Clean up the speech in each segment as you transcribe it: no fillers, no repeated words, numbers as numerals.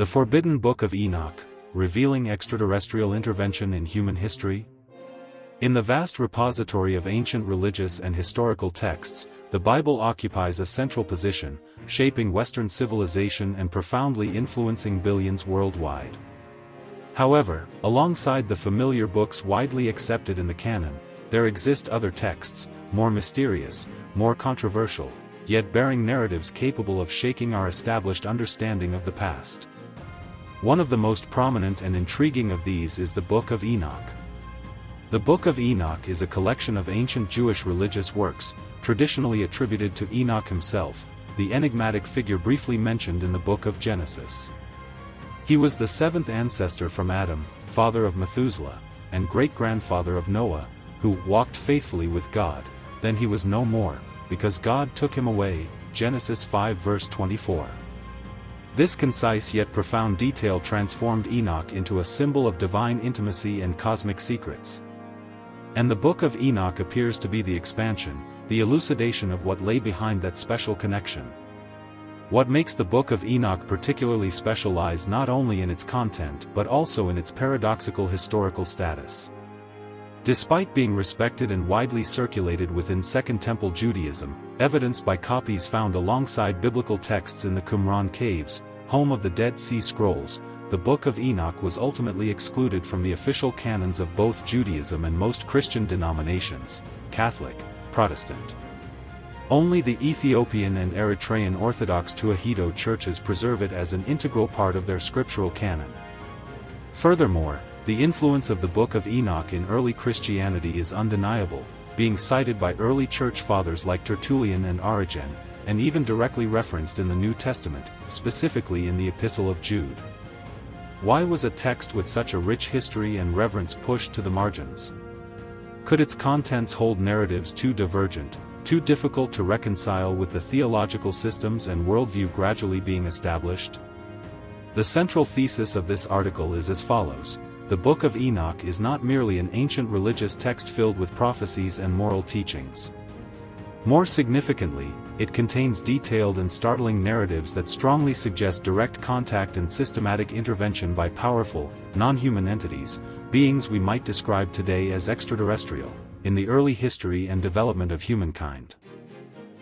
The Forbidden Book of Enoch, revealing extraterrestrial intervention in human history? In the vast repository of ancient religious and historical texts, the Bible occupies a central position, shaping Western civilization and profoundly influencing billions worldwide. However, alongside the familiar books widely accepted in the canon, there exist other texts, more mysterious, more controversial, yet bearing narratives capable of shaking our established understanding of the past. One of the most prominent and intriguing of these is the Book of Enoch. The Book of Enoch is a collection of ancient Jewish religious works, traditionally attributed to Enoch himself, the enigmatic figure briefly mentioned in the book of Genesis. He was the seventh ancestor from Adam, father of Methuselah, and great-grandfather of Noah, who walked faithfully with God. Then he was no more, because God took him away, Genesis 5 verse 24. This concise yet profound detail transformed Enoch into a symbol of divine intimacy and cosmic secrets. And the Book of Enoch appears to be the expansion, the elucidation of what lay behind that special connection. What makes the Book of Enoch particularly special lies not only in its content but also in its paradoxical historical status. Despite being respected and widely circulated within Second Temple Judaism, evidenced by copies found alongside biblical texts in the Qumran caves, home of the Dead Sea Scrolls, the Book of Enoch was ultimately excluded from the official canons of both Judaism and most Christian denominations, Catholic, Protestant. Only the Ethiopian and Eritrean Orthodox Tewahedo churches preserve it as an integral part of their scriptural canon. Furthermore, the influence of the Book of Enoch in early Christianity is undeniable, being cited by early church fathers like Tertullian and Origen, and even directly referenced in the New Testament, specifically in the Epistle of Jude. Why was a text with such a rich history and reverence pushed to the margins? Could its contents hold narratives too divergent, too difficult to reconcile with the theological systems and worldview gradually being established? The central thesis of this article is as follows: the Book of Enoch is not merely an ancient religious text filled with prophecies and moral teachings. More significantly, it contains detailed and startling narratives that strongly suggest direct contact and systematic intervention by powerful, non-human entities, beings we might describe today as extraterrestrial, in the early history and development of humankind.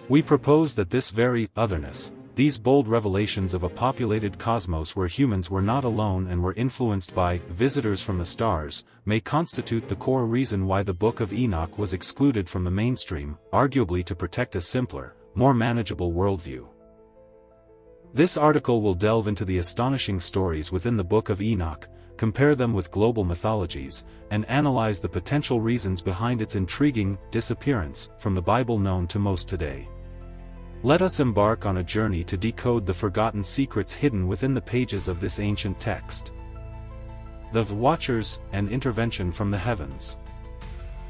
We propose that this very otherness, these bold revelations of a populated cosmos where humans were not alone and were influenced by visitors from the stars, may constitute the core reason why the Book of Enoch was excluded from the mainstream, arguably to protect a simpler, more manageable worldview. This article will delve into the astonishing stories within the Book of Enoch, compare them with global mythologies, and analyze the potential reasons behind its intriguing disappearance from the Bible known to most today. Let us embark on a journey to decode the forgotten secrets hidden within the pages of this ancient text. The Watchers and Intervention from the Heavens.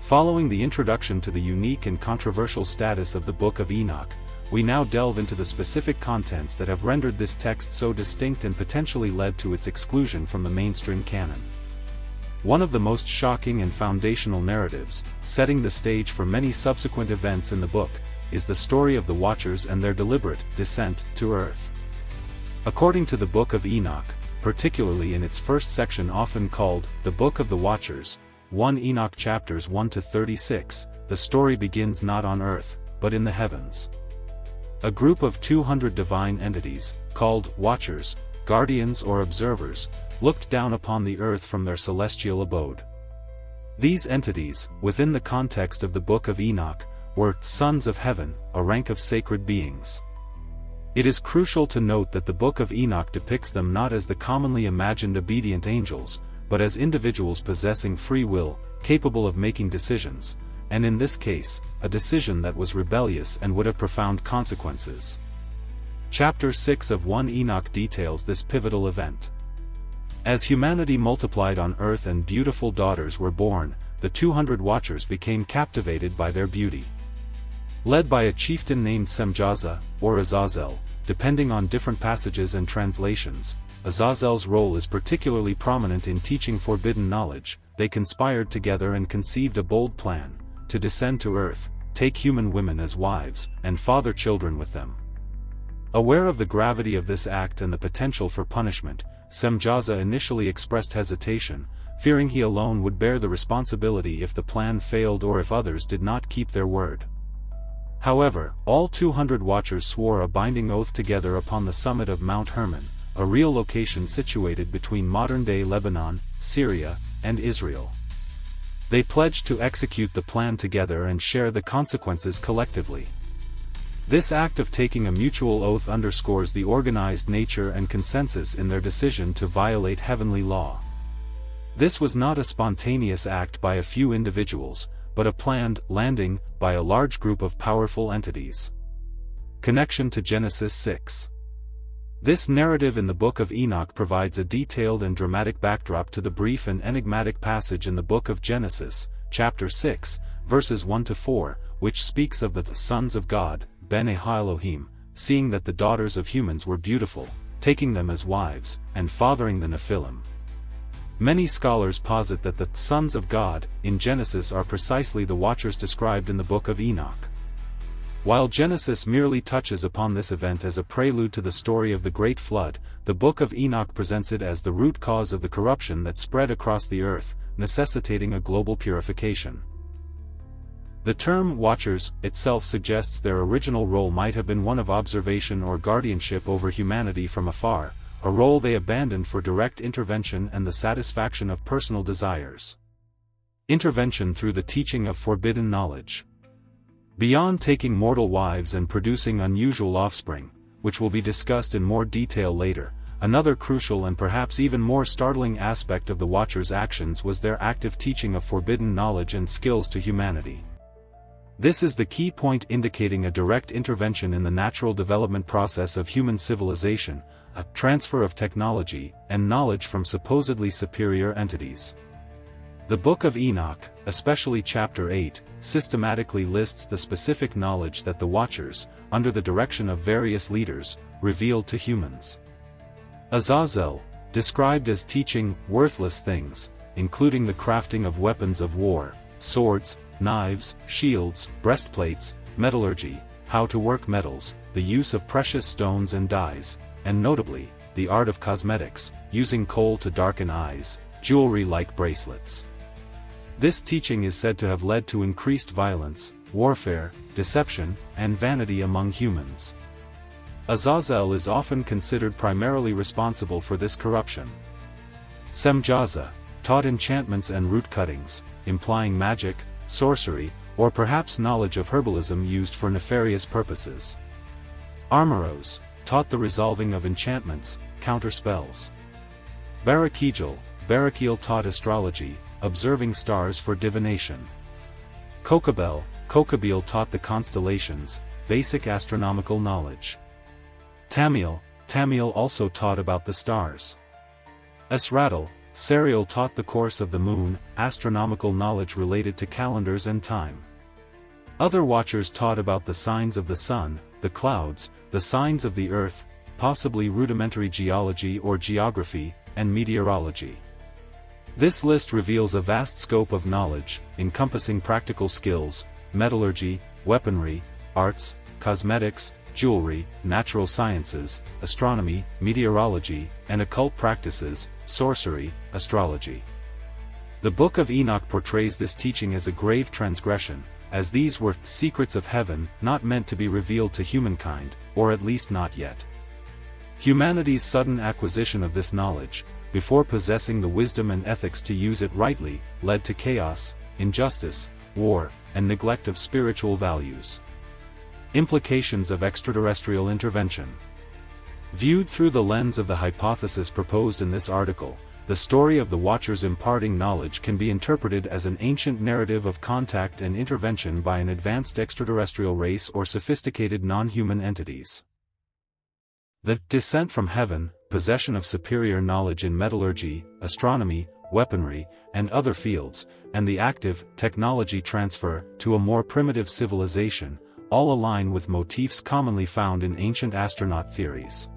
Following the introduction to the unique and controversial status of the Book of Enoch, we now delve into the specific contents that have rendered this text so distinct and potentially led to its exclusion from the mainstream canon. One of the most shocking and foundational narratives, setting the stage for many subsequent events in the book, is the story of the Watchers and their deliberate descent to Earth. According to the Book of Enoch, particularly in its first section often called the Book of the Watchers, 1 Enoch chapters 1 to 36, the story begins not on Earth, but in the heavens. A group of 200 divine entities, called Watchers, guardians or observers, looked down upon the Earth from their celestial abode. These entities, within the context of the Book of Enoch, were sons of heaven, a rank of sacred beings. It is crucial to note that the Book of Enoch depicts them not as the commonly imagined obedient angels, but as individuals possessing free will, capable of making decisions, and in this case, a decision that was rebellious and would have profound consequences. Chapter 6 of 1 Enoch details this pivotal event. As humanity multiplied on earth and beautiful daughters were born, the 200 Watchers became captivated by their beauty. Led by a chieftain named Semjaza, or Azazel, depending on different passages and translations, Azazel's role is particularly prominent in teaching forbidden knowledge. They conspired together and conceived a bold plan, to descend to Earth, take human women as wives, and father children with them. Aware of the gravity of this act and the potential for punishment, Semjaza initially expressed hesitation, fearing he alone would bear the responsibility if the plan failed or if others did not keep their word. However, all 200 watchers swore a binding oath together upon the summit of Mount Hermon, a real location situated between modern-day Lebanon, Syria, and Israel. They pledged to execute the plan together and share the consequences collectively. This act of taking a mutual oath underscores the organized nature and consensus in their decision to violate heavenly law. This was not a spontaneous act by a few individuals, but a planned landing by a large group of powerful entities. Connection to Genesis 6. This narrative in the Book of Enoch provides a detailed and dramatic backdrop to the brief and enigmatic passage in the Book of Genesis, chapter 6, verses 1-4, which speaks of the sons of God, Bene Ha-Elohim, seeing that the daughters of humans were beautiful, taking them as wives, and fathering the Nephilim. Many scholars posit that the sons of God in Genesis are precisely the watchers described in the Book of Enoch. While Genesis merely touches upon this event as a prelude to the story of the Great Flood, the Book of Enoch presents it as the root cause of the corruption that spread across the earth, necessitating a global purification. The term watchers itself suggests their original role might have been one of observation or guardianship over humanity from afar, a role they abandoned for direct intervention and the satisfaction of personal desires. Intervention through the teaching of forbidden knowledge. Beyond taking mortal wives and producing unusual offspring, which will be discussed in more detail later, another crucial and perhaps even more startling aspect of the Watchers' actions was their active teaching of forbidden knowledge and skills to humanity. This is the key point indicating a direct intervention in the natural development process of human civilization, a transfer of technology and knowledge from supposedly superior entities. The Book of Enoch, especially chapter 8, systematically lists the specific knowledge that the Watchers, under the direction of various leaders, revealed to humans. Azazel, described as teaching worthless things, including the crafting of weapons of war, swords, knives, shields, breastplates, metallurgy, how to work metals, the use of precious stones and dyes, and notably, the art of cosmetics, using coal to darken eyes, jewelry like bracelets. This teaching is said to have led to increased violence, warfare, deception, and vanity among humans. Azazel is often considered primarily responsible for this corruption. Semjaza taught enchantments and root cuttings, implying magic, sorcery, or perhaps knowledge of herbalism used for nefarious purposes. Armoros taught the resolving of enchantments, counterspells. Barakiel taught astrology, observing stars for divination. Kokabel taught the constellations, basic astronomical knowledge. Tamiel also taught about the stars. Sariel taught the course of the moon, astronomical knowledge related to calendars and time. Other watchers taught about the signs of the sun, the clouds, the signs of the earth, possibly rudimentary geology or geography, and meteorology. This list reveals a vast scope of knowledge, encompassing practical skills, metallurgy, weaponry, arts, cosmetics, jewelry, natural sciences, astronomy, meteorology, and occult practices, sorcery, astrology. The Book of Enoch portrays this teaching as a grave transgression, as these were secrets of heaven not meant to be revealed to humankind, or at least not yet. Humanity's sudden acquisition of this knowledge, before possessing the wisdom and ethics to use it rightly, led to chaos, injustice, war, and neglect of spiritual values. Implications of extraterrestrial intervention. Viewed through the lens of the hypothesis proposed in this article, the story of the Watchers imparting knowledge can be interpreted as an ancient narrative of contact and intervention by an advanced extraterrestrial race or sophisticated non-human entities. The descent from heaven, possession of superior knowledge in metallurgy, astronomy, weaponry, and other fields, and the active technology transfer to a more primitive civilization, all align with motifs commonly found in ancient astronaut theories.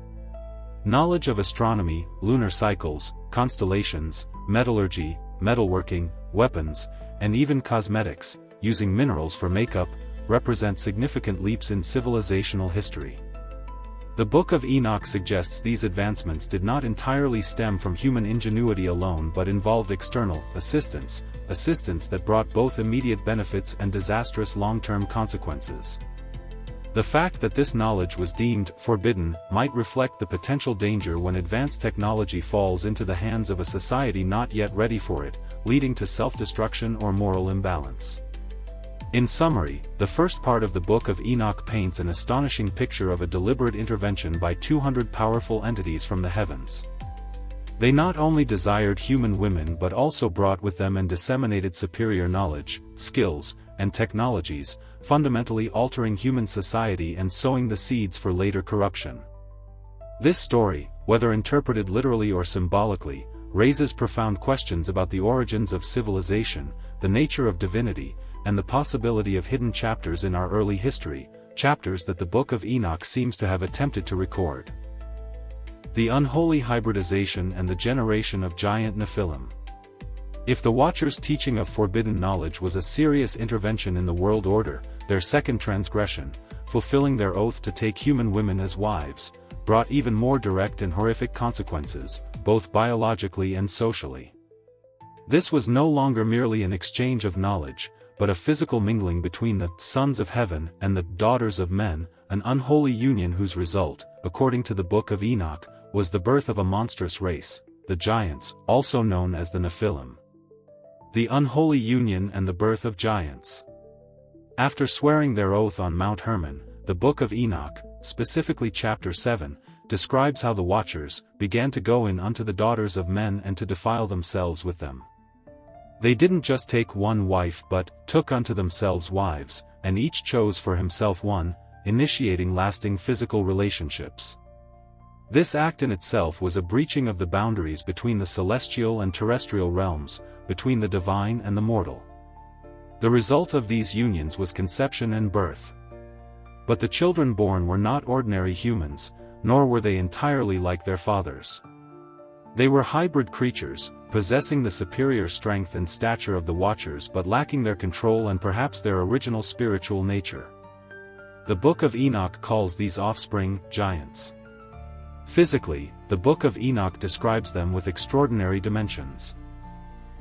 Knowledge of astronomy, lunar cycles, constellations, metallurgy, metalworking, weapons, and even cosmetics, using minerals for makeup, represent significant leaps in civilizational history. The Book of Enoch suggests these advancements did not entirely stem from human ingenuity alone but involved external assistance that brought both immediate benefits and disastrous long-term consequences. The fact that this knowledge was deemed forbidden might reflect the potential danger when advanced technology falls into the hands of a society not yet ready for it, leading to self-destruction or moral imbalance. In summary, the first part of the Book of Enoch paints an astonishing picture of a deliberate intervention by 200 powerful entities from the heavens. They not only desired human women but also brought with them and disseminated superior knowledge, skills, and technologies, fundamentally altering human society and sowing the seeds for later corruption. This story, whether interpreted literally or symbolically, raises profound questions about the origins of civilization, the nature of divinity, and the possibility of hidden chapters in our early history, chapters that the Book of Enoch seems to have attempted to record. The unholy hybridization and the generation of giant Nephilim. If the Watchers' teaching of forbidden knowledge was a serious intervention in the world order, their second transgression, fulfilling their oath to take human women as wives, brought even more direct and horrific consequences, both biologically and socially. This was no longer merely an exchange of knowledge, but a physical mingling between the sons of heaven and the daughters of men, an unholy union whose result, according to the Book of Enoch, was the birth of a monstrous race, the giants, also known as the Nephilim. The unholy union and the birth of giants. After swearing their oath on Mount Hermon, the Book of Enoch, specifically chapter 7, describes how the Watchers began to go in unto the daughters of men and to defile themselves with them. They didn't just take one wife but took unto themselves wives, and each chose for himself one, initiating lasting physical relationships. This act in itself was a breaching of the boundaries between the celestial and terrestrial realms, between the divine and the mortal. The result of these unions was conception and birth. But the children born were not ordinary humans, nor were they entirely like their fathers. They were hybrid creatures, possessing the superior strength and stature of the Watchers but lacking their control and perhaps their original spiritual nature. The Book of Enoch calls these offspring giants. Physically, the Book of Enoch describes them with extraordinary dimensions.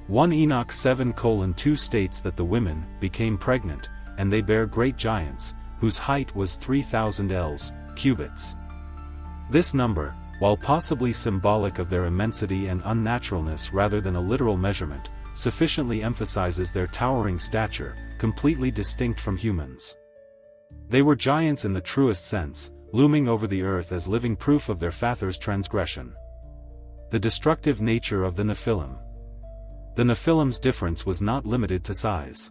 1 Enoch 7:2 states that the women became pregnant, and they bare great giants, whose height was 3,000 ells, cubits. This number, while possibly symbolic of their immensity and unnaturalness rather than a literal measurement, sufficiently emphasizes their towering stature, completely distinct from humans. They were giants in the truest sense, looming over the earth as living proof of their fathers' transgression. The destructive nature of the Nephilim. The Nephilim's difference was not limited to size.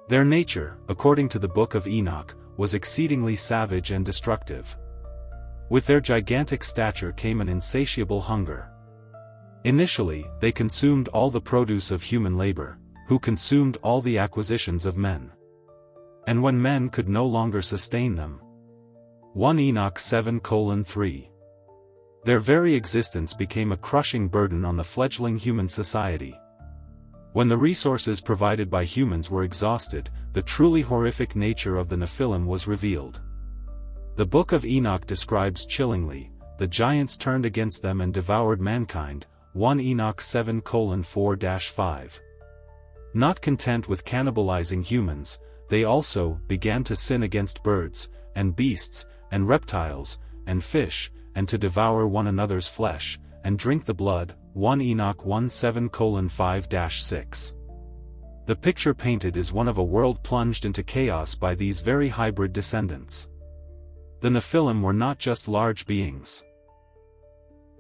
Their nature, according to the Book of Enoch, was exceedingly savage and destructive. With their gigantic stature came an insatiable hunger. Initially, they consumed all the produce of human labor, who consumed all the acquisitions of men. And when men could no longer sustain them. 1 Enoch 7:3. Their very existence became a crushing burden on the fledgling human society. When the resources provided by humans were exhausted, the truly horrific nature of the Nephilim was revealed. The Book of Enoch describes chillingly, the giants turned against them and devoured mankind, 1 Enoch 7:4-5. Not content with cannibalizing humans, they also began to sin against birds, and beasts, and reptiles, and fish, and to devour one another's flesh, and drink the blood, 1 Enoch 17:5-6. The picture painted is one of a world plunged into chaos by these very hybrid descendants. The Nephilim were not just large beings.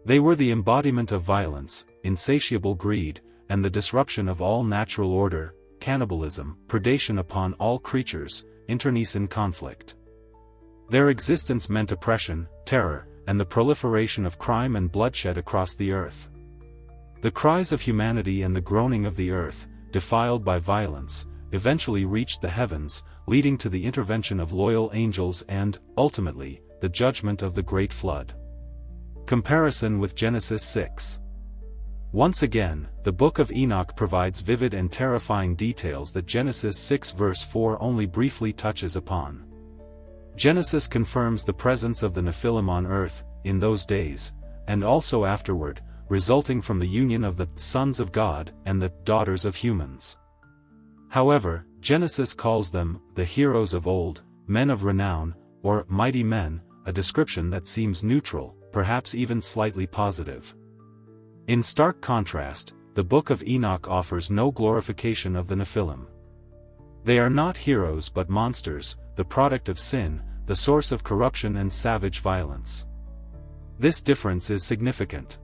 They were the embodiment of violence, insatiable greed, and the disruption of all natural order, cannibalism, predation upon all creatures, internecine conflict. Their existence meant oppression, terror, and the proliferation of crime and bloodshed across the earth. The cries of humanity and the groaning of the earth, defiled by violence, eventually reached the heavens, leading to the intervention of loyal angels and, ultimately, the judgment of the Great Flood. Comparison with Genesis 6. Once again, the Book of Enoch provides vivid and terrifying details that Genesis 6 verse 4 only briefly touches upon. Genesis confirms the presence of the Nephilim on earth, in those days, and also afterward, resulting from the union of the sons of God and the daughters of humans. However, Genesis calls them the heroes of old, men of renown, or mighty men, a description that seems neutral, perhaps even slightly positive. In stark contrast, the Book of Enoch offers no glorification of the Nephilim. They are not heroes but monsters, the product of sin, the source of corruption and savage violence. This difference is significant.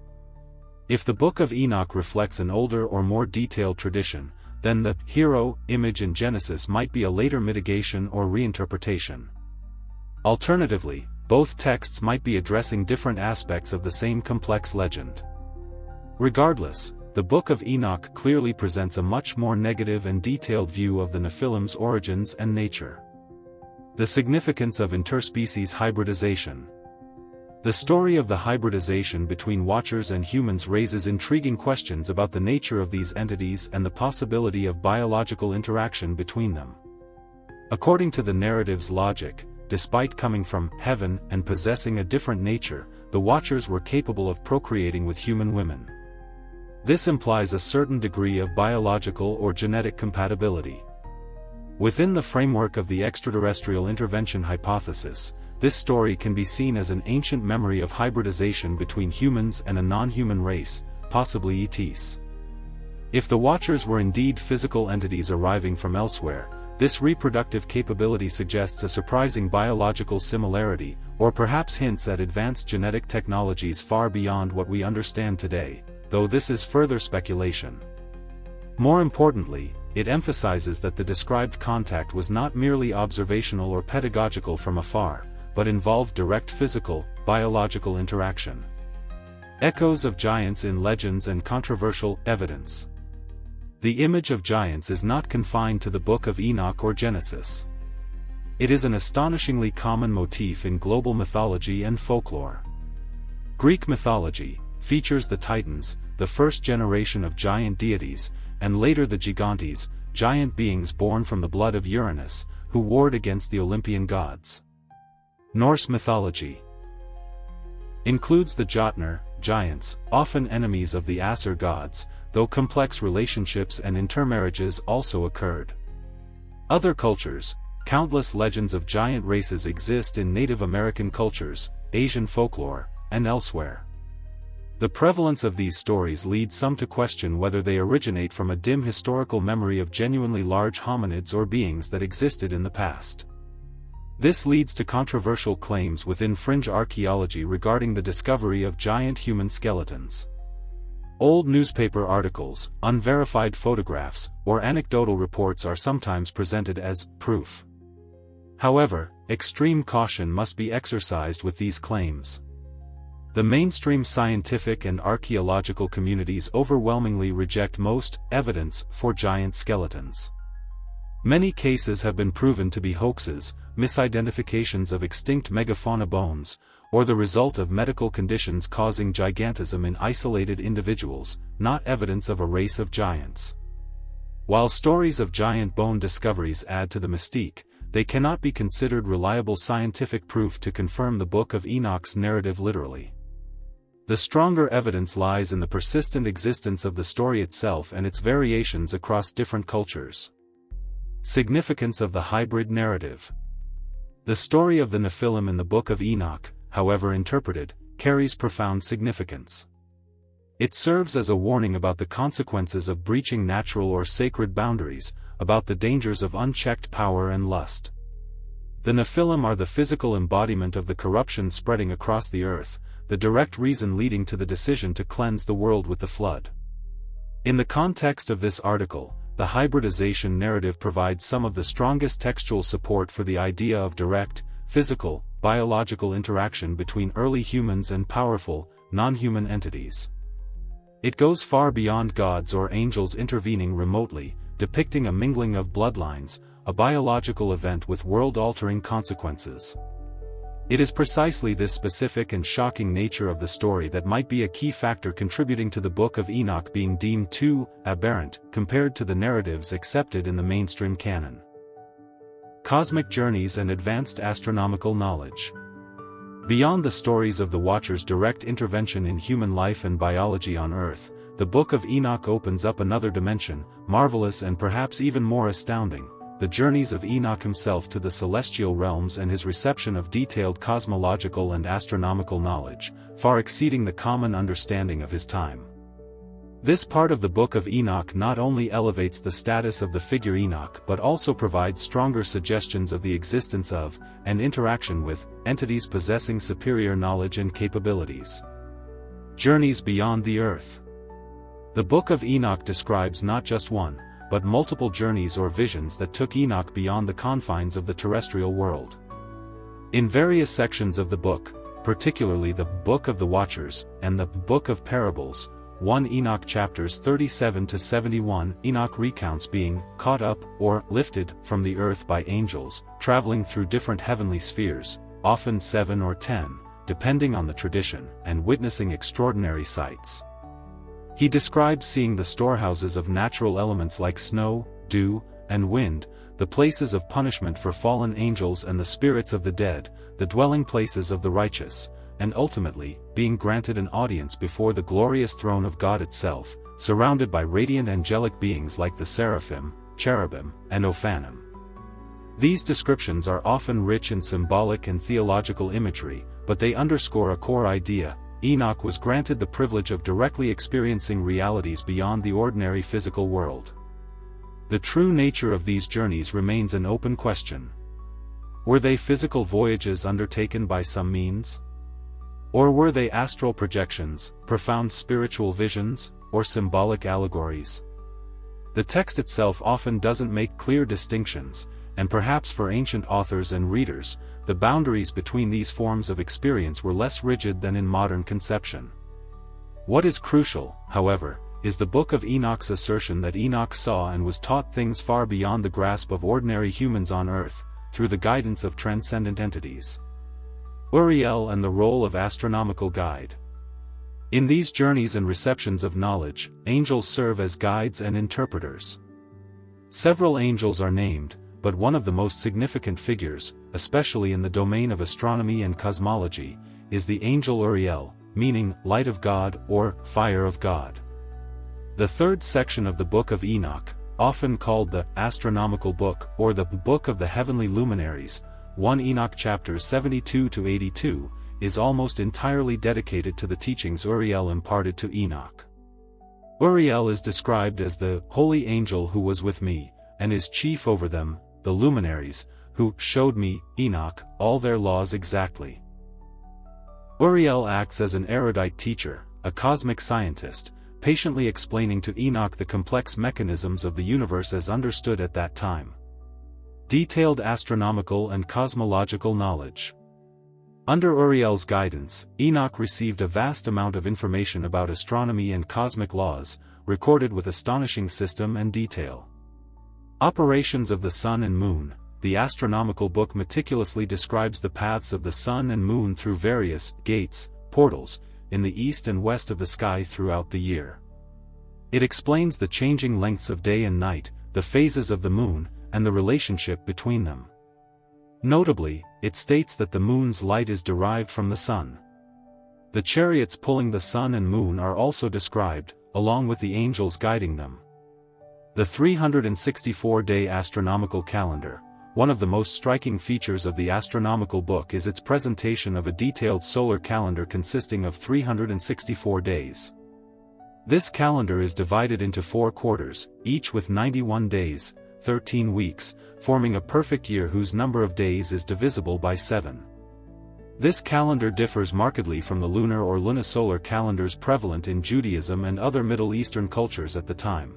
If the Book of Enoch reflects an older or more detailed tradition, then the hero image in Genesis might be a later mitigation or reinterpretation. Alternatively, both texts might be addressing different aspects of the same complex legend. Regardless, the Book of Enoch clearly presents a much more negative and detailed view of the Nephilim's origins and nature. The significance of interspecies hybridization. The story of the hybridization between Watchers and humans raises intriguing questions about the nature of these entities and the possibility of biological interaction between them. According to the narrative's logic, despite coming from heaven and possessing a different nature, the Watchers were capable of procreating with human women. This implies a certain degree of biological or genetic compatibility. Within the framework of the extraterrestrial intervention hypothesis, this story can be seen as an ancient memory of hybridization between humans and a non-human race, possibly ETs. If the Watchers were indeed physical entities arriving from elsewhere, this reproductive capability suggests a surprising biological similarity, or perhaps hints at advanced genetic technologies far beyond what we understand today, though this is further speculation. More importantly, it emphasizes that the described contact was not merely observational or pedagogical from afar, but involved direct physical, biological interaction. Echoes of giants in legends and controversial evidence. The image of giants is not confined to the Book of Enoch or Genesis. It is an astonishingly common motif in global mythology and folklore. Greek mythology features the Titans, the first generation of giant deities, and later the Gigantes, giant beings born from the blood of Uranus, who warred against the Olympian gods. Norse mythology includes the Jotnar, giants, often enemies of the Aesir gods, though complex relationships and intermarriages also occurred. Other cultures, countless legends of giant races exist in Native American cultures, Asian folklore, and elsewhere. The prevalence of these stories leads some to question whether they originate from a dim historical memory of genuinely large hominids or beings that existed in the past. This leads to controversial claims within fringe archaeology regarding the discovery of giant human skeletons. Old newspaper articles, unverified photographs, or anecdotal reports are sometimes presented as proof. However, extreme caution must be exercised with these claims. The mainstream scientific and archaeological communities overwhelmingly reject most evidence for giant skeletons. Many cases have been proven to be hoaxes, misidentifications of extinct megafauna bones, or the result of medical conditions causing gigantism in isolated individuals, not evidence of a race of giants. While stories of giant bone discoveries add to the mystique, they cannot be considered reliable scientific proof to confirm the Book of Enoch's narrative literally. The stronger evidence lies in the persistent existence of the story itself and its variations across different cultures. Significance of the hybrid narrative. The story of the Nephilim in the Book of Enoch, however interpreted, carries profound significance. It serves as a warning about the consequences of breaching natural or sacred boundaries, about the dangers of unchecked power and lust. The Nephilim are the physical embodiment of the corruption spreading across the earth, the direct reason leading to the decision to cleanse the world with the flood. In the context of this article, the hybridization narrative provides some of the strongest textual support for the idea of direct, physical, biological interaction between early humans and powerful, non-human entities. It goes far beyond gods or angels intervening remotely, depicting a mingling of bloodlines, a biological event with world-altering consequences. It is precisely this specific and shocking nature of the story that might be a key factor contributing to the Book of Enoch being deemed too aberrant compared to the narratives accepted in the mainstream canon. cosmic journeys and advanced astronomical knowledge. Beyond the stories of the Watcher's direct intervention in human life and biology on Earth, the Book of Enoch opens up another dimension, marvelous and perhaps even more astounding, the journeys of Enoch himself to the celestial realms and his reception of detailed cosmological and astronomical knowledge, far exceeding the common understanding of his time. This part of the Book of Enoch not only elevates the status of the figure Enoch but also provides stronger suggestions of the existence of, and interaction with, entities possessing superior knowledge and capabilities. Journeys beyond the Earth. The Book of Enoch describes not just one, but multiple journeys or visions that took Enoch beyond the confines of the terrestrial world. In various sections of the book, particularly the Book of the Watchers, and the Book of Parables, 1 Enoch chapters 37 to 71, Enoch recounts being caught up or lifted from the earth by angels, traveling through different heavenly spheres, often 7 or 10, depending on the tradition, and witnessing extraordinary sights. He describes seeing the storehouses of natural elements like snow, dew, and wind, the places of punishment for fallen angels and the spirits of the dead, the dwelling places of the righteous, and ultimately, being granted an audience before the glorious throne of God itself, surrounded by radiant angelic beings like the seraphim, cherubim, and Ophanim. These descriptions are often rich in symbolic and theological imagery, but they underscore a core idea: Enoch was granted the privilege of directly experiencing realities beyond the ordinary physical world. The true nature of these journeys remains an open question. Were they physical voyages undertaken by some means? Or were they astral projections, profound spiritual visions, or symbolic allegories? The text itself often doesn't make clear distinctions, and perhaps for ancient authors and readers, the boundaries between these forms of experience were less rigid than in modern conception. What is crucial, however, is the Book of Enoch's assertion that Enoch saw and was taught things far beyond the grasp of ordinary humans on Earth, through the guidance of transcendent entities. Uriel and the role of astronomical guide. In these journeys and receptions of knowledge, angels serve as guides and interpreters. Several angels are named, but one of the most significant figures, especially in the domain of astronomy and cosmology, is the angel Uriel, meaning light of God or fire of God. The third section of the Book of Enoch, often called the astronomical book or the Book of the Heavenly Luminaries, 1 Enoch chapters 72 to 82, is almost entirely dedicated to the teachings Uriel imparted to Enoch. Uriel is described as the holy angel who was with me, and is chief over them, the luminaries, who showed me, Enoch, all their laws exactly. Uriel acts as an erudite teacher, a cosmic scientist, patiently explaining to Enoch the complex mechanisms of the universe as understood at that time. Detailed astronomical and cosmological knowledge. Under Uriel's guidance, Enoch received a vast amount of information about astronomy and cosmic laws, recorded with astonishing system and detail. Operations of the sun and moon. The astronomical book meticulously describes the paths of the sun and moon through various gates, portals, in the east and west of the sky throughout the year. It explains the changing lengths of day and night, the phases of the moon, and the relationship between them. Notably, it states that the moon's light is derived from the sun. The chariots pulling the sun and moon are also described, along with the angels guiding them. The 364-day astronomical calendar. One of the most striking features of the astronomical book is its presentation of a detailed solar calendar consisting of 364 days. This calendar is divided into 4 quarters, each with 91 days, 13 weeks, forming a perfect year whose number of days is divisible by 7. This calendar differs markedly from the lunar or lunisolar calendars prevalent in Judaism and other Middle Eastern cultures at the time.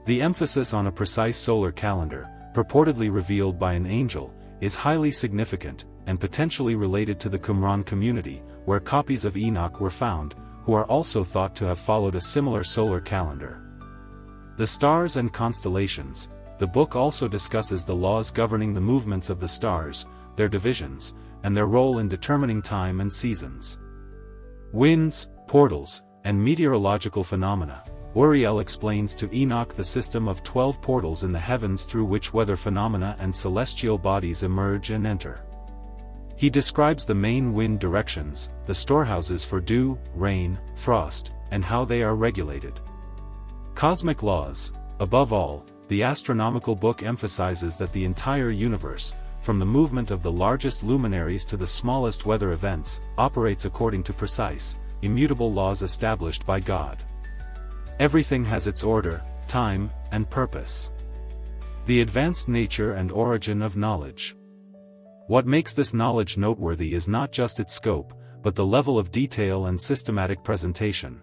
The emphasis on a precise solar calendar, purportedly revealed by an angel, is highly significant, and potentially related to the Qumran community, where copies of Enoch were found, who are also thought to have followed a similar solar calendar. The stars and constellations. The book also discusses the laws governing the movements of the stars, their divisions, and their role in determining time and seasons. Winds, portals, and meteorological phenomena. Uriel explains to Enoch the system of 12 portals in the heavens through which weather phenomena and celestial bodies emerge and enter. He describes the main wind directions, the storehouses for dew, rain, frost, and how they are regulated. Cosmic laws. Above all, the astronomical book emphasizes that the entire universe, from the movement of the largest luminaries to the smallest weather events, operates according to precise, immutable laws established by God. Everything has its order, time, and purpose. The advanced nature and origin of knowledge. What makes this knowledge noteworthy is not just its scope, but the level of detail and systematic presentation.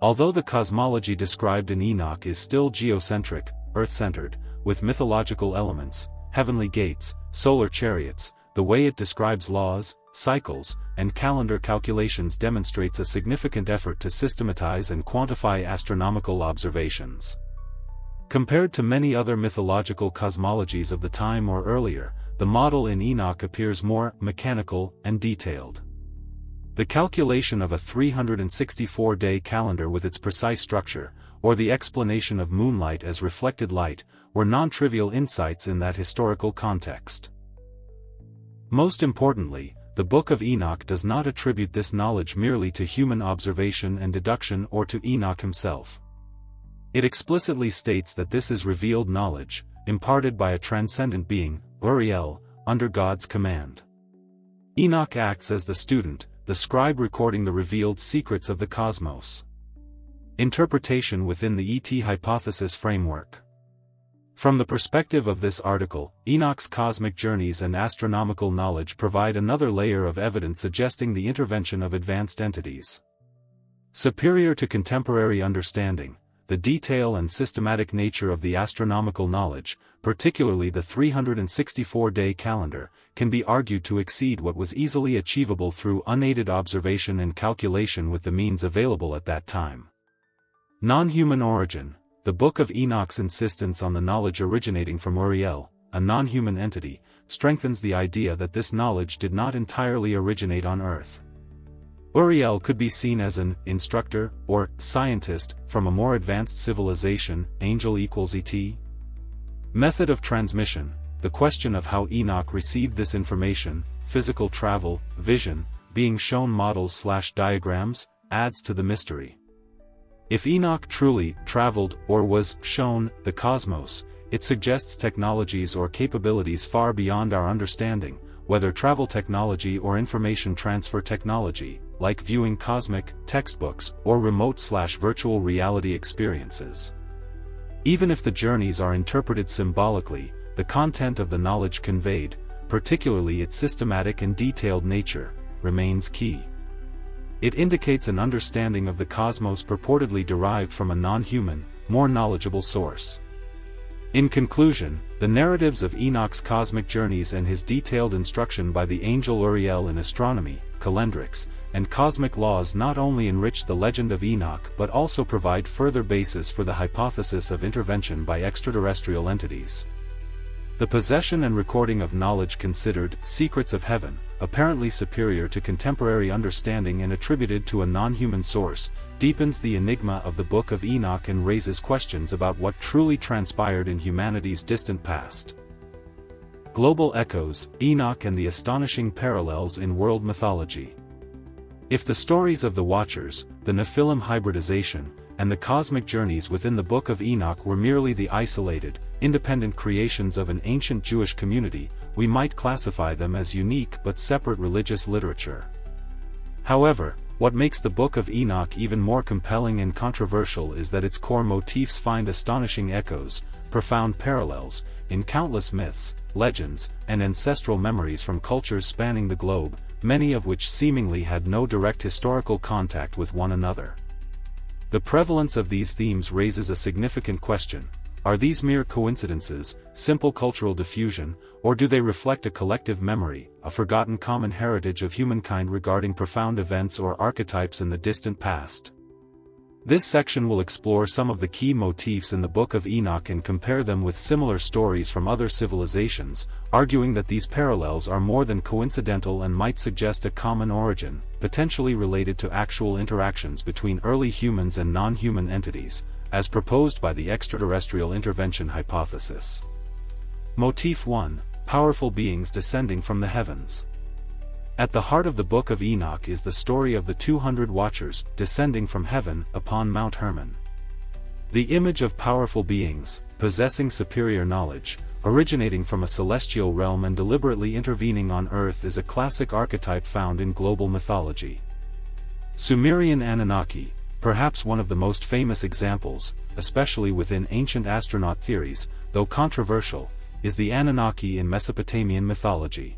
Although the cosmology described in Enoch is still geocentric, earth-centered, with mythological elements, heavenly gates, solar chariots, the way it describes laws, cycles, and calendar calculations demonstrates a significant effort to systematize and quantify astronomical observations. Compared to many other mythological cosmologies of the time or earlier, the model in Enoch appears more mechanical and detailed. The calculation of a 364-day calendar with its precise structure, or the explanation of moonlight as reflected light, were non-trivial insights in that historical context. Most importantly, the Book of Enoch does not attribute this knowledge merely to human observation and deduction or to Enoch himself. It explicitly states that this is revealed knowledge, imparted by a transcendent being, Uriel, under God's command. Enoch acts as the student, the scribe recording the revealed secrets of the cosmos. Interpretation within the ET hypothesis framework. From the perspective of this article, Enoch's cosmic journeys and astronomical knowledge provide another layer of evidence suggesting the intervention of advanced entities. Superior to contemporary understanding, the detail and systematic nature of the astronomical knowledge, particularly the 364-day calendar, can be argued to exceed what was easily achievable through unaided observation and calculation with the means available at that time. Non-human origin. The Book of Enoch's insistence on the knowledge originating from Uriel, a non-human entity, strengthens the idea that this knowledge did not entirely originate on Earth. Uriel could be seen as an instructor or scientist from a more advanced civilization, angel equals ET. Method of transmission. The question of how Enoch received this information, physical travel, vision, being shown models/diagrams, adds to the mystery. If Enoch truly traveled or was shown the cosmos, it suggests technologies or capabilities far beyond our understanding, whether travel technology or information transfer technology, like viewing cosmic textbooks or remote/virtual reality experiences. Even if the journeys are interpreted symbolically, the content of the knowledge conveyed, particularly its systematic and detailed nature, remains key. It indicates an understanding of the cosmos purportedly derived from a non-human, more knowledgeable source. In conclusion, the narratives of Enoch's cosmic journeys and his detailed instruction by the angel Uriel in astronomy, calendrics, and cosmic laws not only enrich the legend of Enoch but also provide further basis for the hypothesis of intervention by extraterrestrial entities. The possession and recording of knowledge considered secrets of heaven, apparently superior to contemporary understanding and attributed to a non-human source, deepens the enigma of the Book of Enoch and raises questions about what truly transpired in humanity's distant past. Global echoes, Enoch and the astonishing parallels in world mythology. If the stories of the Watchers, the Nephilim hybridization, and the cosmic journeys within the Book of Enoch were merely the isolated, independent creations of an ancient Jewish community, we might classify them as unique but separate religious literature. However, what makes the Book of Enoch even more compelling and controversial is that its core motifs find astonishing echoes, profound parallels, in countless myths, legends, and ancestral memories from cultures spanning the globe, many of which seemingly had no direct historical contact with one another. The prevalence of these themes raises a significant question. Are these mere coincidences, simple cultural diffusion, or do they reflect a collective memory, a forgotten common heritage of humankind regarding profound events or archetypes in the distant past? This section will explore some of the key motifs in the Book of Enoch and compare them with similar stories from other civilizations, arguing that these parallels are more than coincidental and might suggest a common origin, potentially related to actual interactions between early humans and non-human entities, as proposed by the extraterrestrial intervention hypothesis. Motif 1: Powerful beings descending from the heavens. At the heart of the Book of Enoch is the story of the 200 Watchers descending from heaven upon Mount Hermon. The image of powerful beings, possessing superior knowledge, originating from a celestial realm and deliberately intervening on Earth is a classic archetype found in global mythology. Sumerian Anunnaki, perhaps one of the most famous examples, especially within ancient astronaut theories, though controversial, is the Anunnaki in Mesopotamian mythology.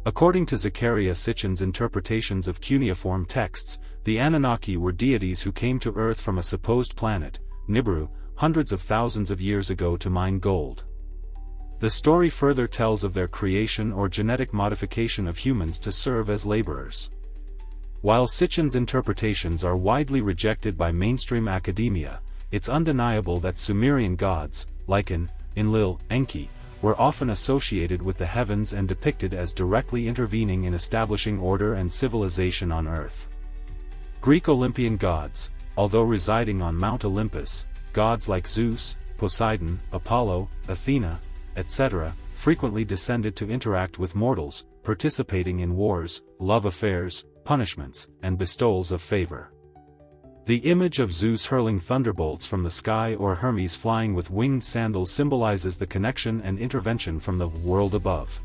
According to Zecharia Sitchin's interpretations of cuneiform texts, the Anunnaki were deities who came to Earth from a supposed planet, Nibiru, hundreds of thousands of years ago to mine gold. The story further tells of their creation or genetic modification of humans to serve as laborers. While Sitchin's interpretations are widely rejected by mainstream academia, it's undeniable that Sumerian gods, like Enlil, Enki, were often associated with the heavens and depicted as directly intervening in establishing order and civilization on Earth. Greek Olympian gods, although residing on Mount Olympus, gods like Zeus, Poseidon, Apollo, Athena, etc., frequently descended to interact with mortals, participating in wars, love affairs, punishments, and bestowals of favor. The image of Zeus hurling thunderbolts from the sky or Hermes flying with winged sandals symbolizes the connection and intervention from the world above.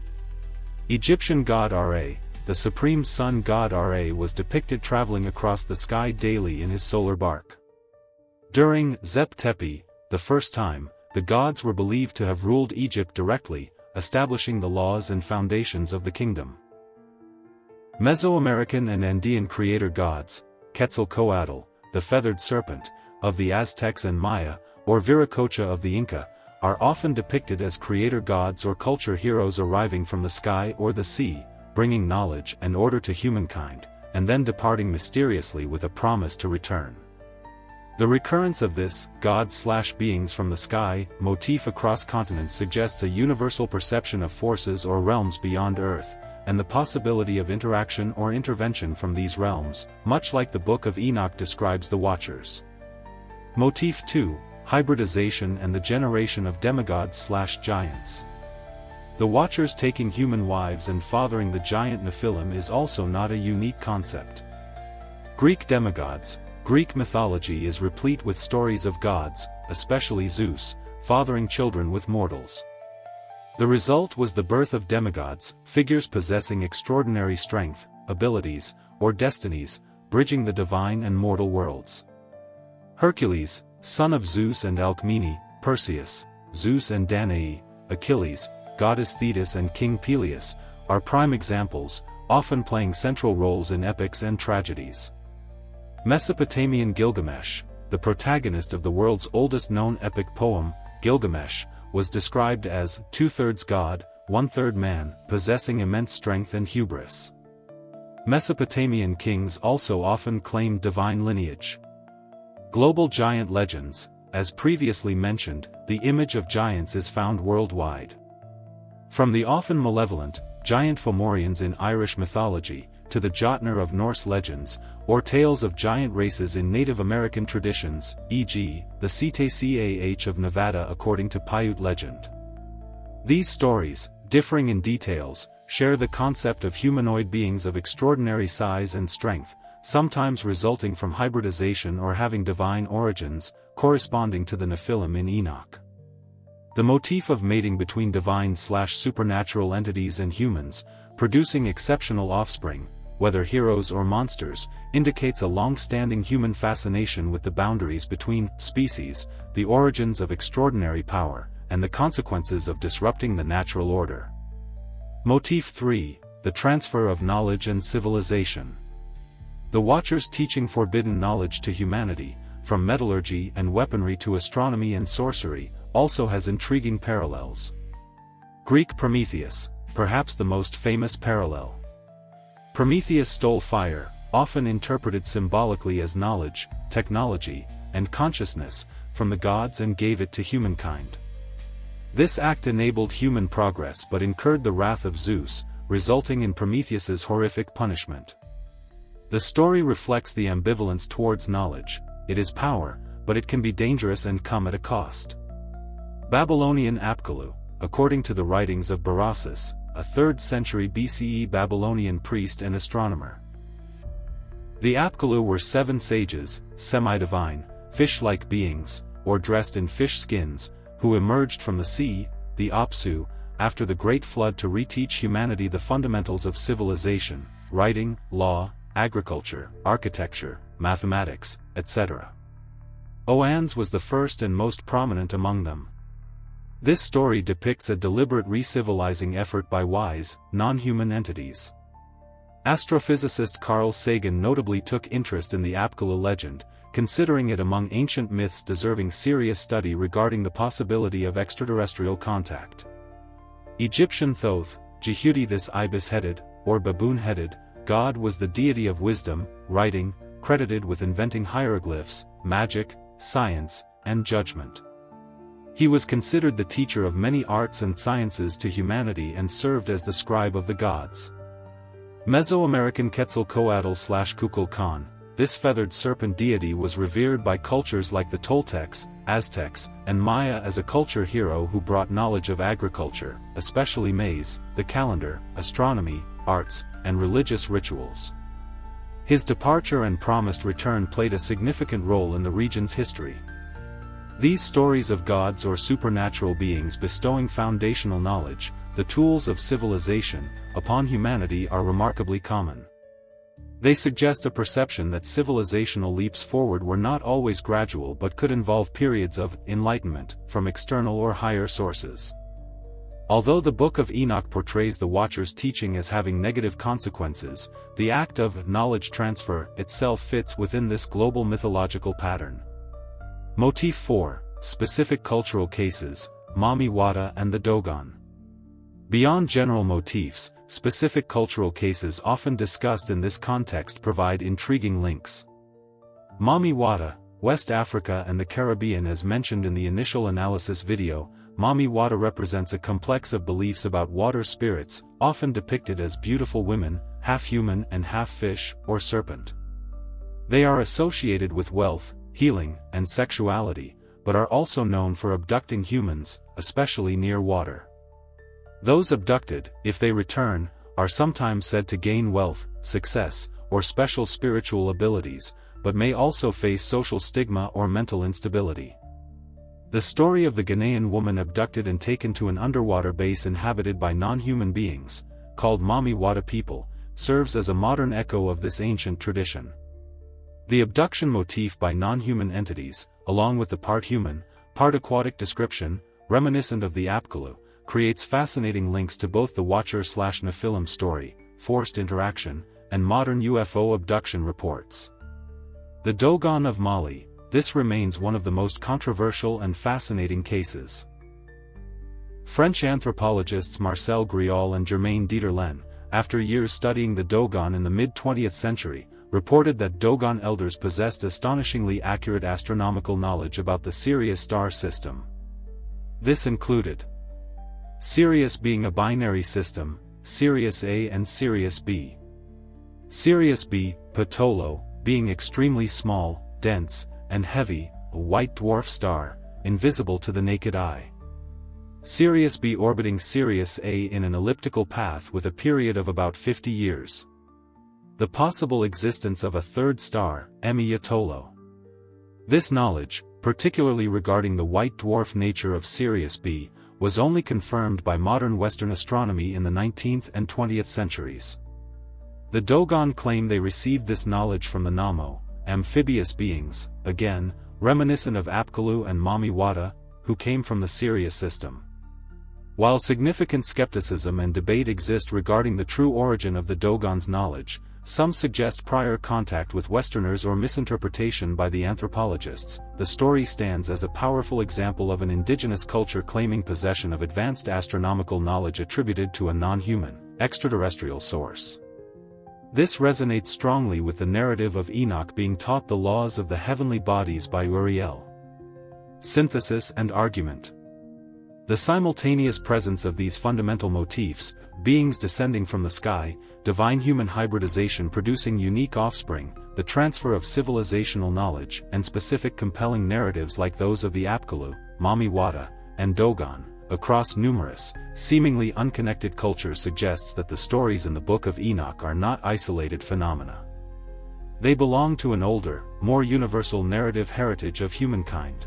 Egyptian god Ra, the supreme sun god Ra, was depicted traveling across the sky daily in his solar bark. During Zep Tepi, the first time, the gods were believed to have ruled Egypt directly, establishing the laws and foundations of the kingdom. Mesoamerican and Andean creator gods, Quetzalcoatl, the feathered serpent, of the Aztecs and Maya, or Viracocha of the Inca, are often depicted as creator gods or culture heroes arriving from the sky or the sea, bringing knowledge and order to humankind, and then departing mysteriously with a promise to return. The recurrence of this gods/beings from the sky motif across continents suggests a universal perception of forces or realms beyond Earth, and the possibility of interaction or intervention from these realms, much like the Book of Enoch describes the Watchers. Motif 2: Hybridization and the generation of demigods/giants. The Watchers taking human wives and fathering the giant Nephilim is also not a unique concept. Greek demigods. Greek mythology is replete with stories of gods, especially Zeus, fathering children with mortals. The result was the birth of demigods, figures possessing extraordinary strength, abilities, or destinies, bridging the divine and mortal worlds. Hercules, son of Zeus and Alcmene, Perseus, Zeus and Danae, Achilles, goddess Thetis and King Peleus, are prime examples, often playing central roles in epics and tragedies. Mesopotamian Gilgamesh, the protagonist of the world's oldest known epic poem, Gilgamesh, was described as 2/3 god, 1/3 man, possessing immense strength and hubris. Mesopotamian kings also often claimed divine lineage. Global giant legends. As previously mentioned, the image of giants is found worldwide. From the often malevolent, giant Fomorians in Irish mythology, to the Jotnar of Norse legends, or tales of giant races in Native American traditions, e.g., the Ctcah of Nevada according to Paiute legend. These stories, differing in details, share the concept of humanoid beings of extraordinary size and strength, sometimes resulting from hybridization or having divine origins, corresponding to the Nephilim in Enoch. The motif of mating between divine/supernatural entities and humans, producing exceptional offspring, whether heroes or monsters, indicates a long-standing human fascination with the boundaries between species, the origins of extraordinary power, and the consequences of disrupting the natural order. Motif 3: The transfer of knowledge and civilization. The Watchers teaching forbidden knowledge to humanity, from metallurgy and weaponry to astronomy and sorcery, also has intriguing parallels. Greek Prometheus, perhaps the most famous parallel. Prometheus stole fire, often interpreted symbolically as knowledge, technology, and consciousness, from the gods and gave it to humankind. This act enabled human progress but incurred the wrath of Zeus, resulting in Prometheus's horrific punishment. The story reflects the ambivalence towards knowledge. It is power, but it can be dangerous and come at a cost. Babylonian Apkallu, according to the writings of Berossus, a 3rd century BCE Babylonian priest and astronomer. The Apkallu were 7 sages, semi-divine, fish-like beings, or dressed in fish skins, who emerged from the sea, the Apsu, after the Great Flood to reteach humanity the fundamentals of civilization, writing, law, agriculture, architecture, mathematics, etc. Oannes was the first and most prominent among them. This story depicts a deliberate re-civilizing effort by wise, non-human entities. Astrophysicist Carl Sagan notably took interest in the Apkallu legend, considering it among ancient myths deserving serious study regarding the possibility of extraterrestrial contact. Egyptian Thoth, Jehudi, this ibis-headed, or baboon-headed, god was the deity of wisdom, writing, credited with inventing hieroglyphs, magic, science, and judgment. He was considered the teacher of many arts and sciences to humanity and served as the scribe of the gods. Mesoamerican Quetzalcoatl/Kukulkan, this feathered serpent deity was revered by cultures like the Toltecs, Aztecs, and Maya as a culture hero who brought knowledge of agriculture, especially maize, the calendar, astronomy, arts, and religious rituals. His departure and promised return played a significant role in the region's history. These stories of gods or supernatural beings bestowing foundational knowledge, the tools of civilization, upon humanity are remarkably common. They suggest a perception that civilizational leaps forward were not always gradual but could involve periods of enlightenment from external or higher sources. Although the Book of Enoch portrays the Watcher's teaching as having negative consequences, the act of knowledge transfer itself fits within this global mythological pattern. Motif 4, Specific Cultural Cases, Mami Wata and the Dogon. Beyond general motifs, specific cultural cases often discussed in this context provide intriguing links. Mami Wata, West Africa and the Caribbean. As mentioned in the initial analysis video, Mami Wata represents a complex of beliefs about water spirits, often depicted as beautiful women, half human and half fish or serpent. They are associated with wealth, healing, and sexuality, but are also known for abducting humans, especially near water. Those abducted, if they return, are sometimes said to gain wealth, success, or special spiritual abilities, but may also face social stigma or mental instability. The story of the Ghanaian woman abducted and taken to an underwater base inhabited by non-human beings, called Mami Wata people, serves as a modern echo of this ancient tradition. The abduction motif by non-human entities, along with the part human, part aquatic description, reminiscent of the Apkallu, creates fascinating links to both the Watcher/Nephilim story, forced interaction, and modern UFO abduction reports. The Dogon of Mali, this remains one of the most controversial and fascinating cases. French anthropologists Marcel Griol and Germaine Dieterlen, after years studying the Dogon in the mid-20th century, reported that Dogon elders possessed astonishingly accurate astronomical knowledge about the Sirius star system. This included Sirius being a binary system, Sirius A and Sirius B. Sirius B, Ptolo, being extremely small, dense, and heavy, a white dwarf star, invisible to the naked eye. Sirius B orbiting Sirius A in an elliptical path with a period of about 50 years. The possible existence of a third star, Emi-Yatolo. This knowledge, particularly regarding the white dwarf nature of Sirius B, was only confirmed by modern Western astronomy in the 19th and 20th centuries. The Dogon claim they received this knowledge from the Namo, amphibious beings, again, reminiscent of Apkallu and Mami Wata, who came from the Sirius system. While significant skepticism and debate exist regarding the true origin of the Dogon's knowledge, some suggest prior contact with Westerners or misinterpretation by the anthropologists. The story stands as a powerful example of an indigenous culture claiming possession of advanced astronomical knowledge attributed to a non-human, extraterrestrial source. This resonates strongly with the narrative of Enoch being taught the laws of the heavenly bodies by Uriel. Synthesis and argument. The simultaneous presence of these fundamental motifs, beings descending from the sky, divine human hybridization producing unique offspring, the transfer of civilizational knowledge, and specific compelling narratives like those of the Apkallu, Mamiwata, and Dogon, across numerous, seemingly unconnected cultures suggests that the stories in the Book of Enoch are not isolated phenomena. They belong to an older, more universal narrative heritage of humankind.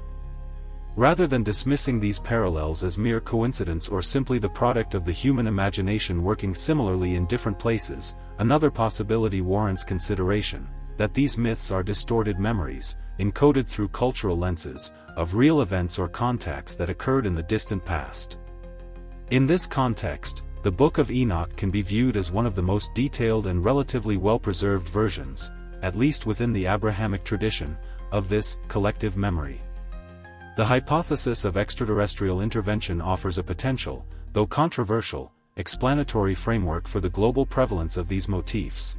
Rather than dismissing these parallels as mere coincidence or simply the product of the human imagination working similarly in different places, another possibility warrants consideration, that these myths are distorted memories, encoded through cultural lenses, of real events or contacts that occurred in the distant past. In this context, the Book of Enoch can be viewed as one of the most detailed and relatively well-preserved versions, at least within the Abrahamic tradition, of this collective memory. The hypothesis of extraterrestrial intervention offers a potential, though controversial, explanatory framework for the global prevalence of these motifs.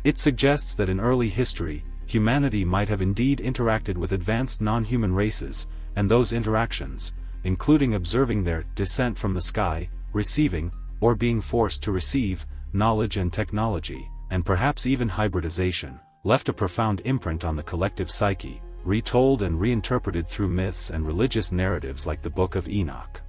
It suggests that in early history, humanity might have indeed interacted with advanced non-human races, and those interactions, including observing their descent from the sky, receiving, or being forced to receive, knowledge and technology, and perhaps even hybridization, left a profound imprint on the collective psyche, retold and reinterpreted through myths and religious narratives like the Book of Enoch.